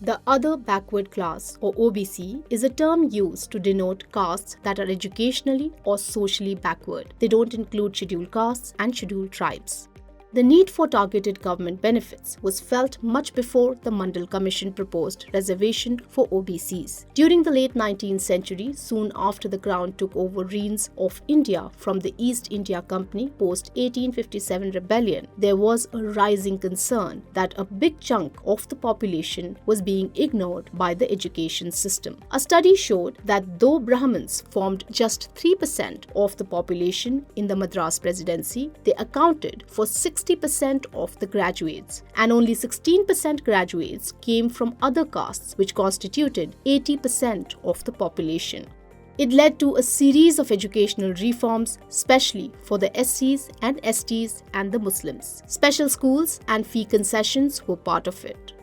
The other backward class, or OBC, is a term used to denote castes that are educationally or socially backward. They don't include scheduled castes and scheduled tribes. The need for targeted government benefits was felt much before the Mandal Commission proposed reservation for OBCs. During the late 19th century, soon after the Crown took over reins of India from the East India Company post-1857 rebellion, there was a rising concern that a big chunk of the population was being ignored by the education system. A study showed that though Brahmins formed just 3% of the population in the Madras Presidency, they accounted for 60% of the graduates, and only 16% graduates came from other castes, which constituted 80% of the population. It led to a series of educational reforms, especially for the SCs and STs and the Muslims. Special schools and fee concessions were part of it.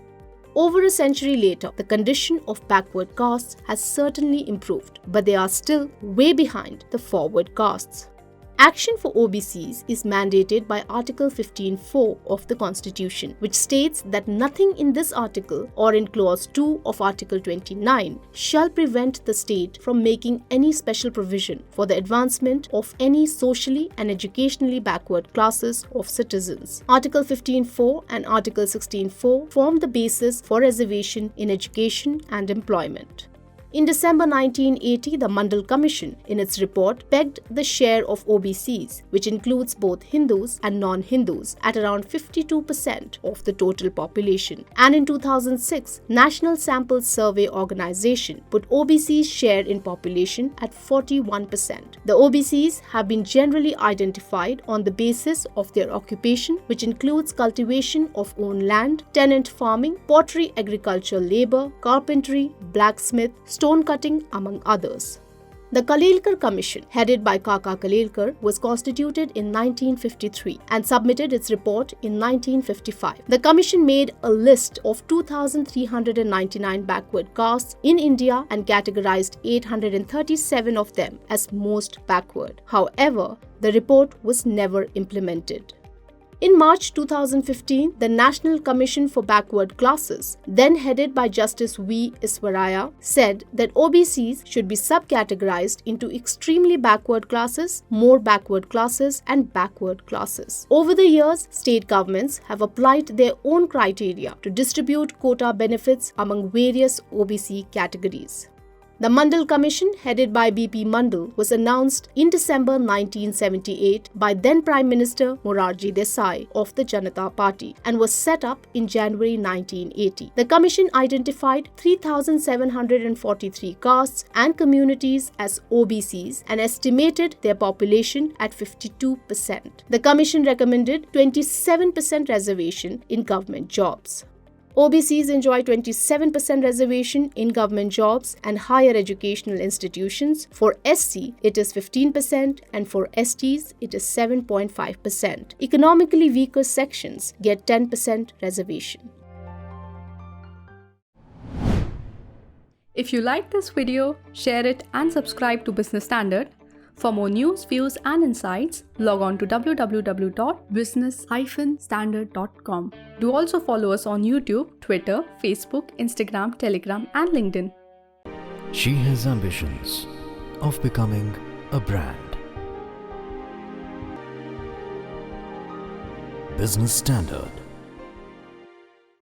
Over a century later, the condition of backward castes has certainly improved, but they are still way behind the forward castes. Action for OBCs is mandated by Article 15(4) of the Constitution, which states that nothing in this article or in Clause 2 of Article 29 shall prevent the state from making any special provision for the advancement of any socially and educationally backward classes of citizens. Article 15(4) and Article 16(4) form the basis for reservation in education and employment. In December 1980, the Mandal Commission, in its report, pegged the share of OBCs, which includes both Hindus and non-Hindus, at around 52% of the total population. And in 2006, National Sample Survey Organization put OBCs' share in population at 41%. The OBCs have been generally identified on the basis of their occupation, which includes cultivation of own land, tenant farming, pottery, agricultural labor, carpentry, blacksmith, stone cutting, among others. The Kalelkar Commission, headed by Kaka Kalelkar, was constituted in 1953 and submitted its report in 1955. The Commission made a list of 2,399 backward castes in India and categorized 837 of them as most backward. However, the report was never implemented. In March 2015, the National Commission for Backward Classes, then headed by Justice V. Iswaraya, said that OBCs should be subcategorized into extremely backward classes, more backward classes, and backward classes. Over the years, state governments have applied their own criteria to distribute quota benefits among various OBC categories. The Mandal Commission, headed by B.P. Mandal, was announced in December 1978 by then Prime Minister Morarji Desai of the Janata Party and was set up in January 1980. The Commission identified 3,743 castes and communities as OBCs and estimated their population at 52%. The Commission recommended 27% reservation in government jobs. OBCs enjoy 27% reservation in government jobs and higher educational institutions. For SC, it is 15%, and for STs, it is 7.5%. Economically weaker sections get 10% reservation. If you like this video, share it and subscribe to Business Standard. For more news, views and insights, log on to www.business-standard.com. Do also follow us on YouTube, Twitter, Facebook, Instagram, Telegram and LinkedIn. She has ambitions of becoming a brand. Business Standard.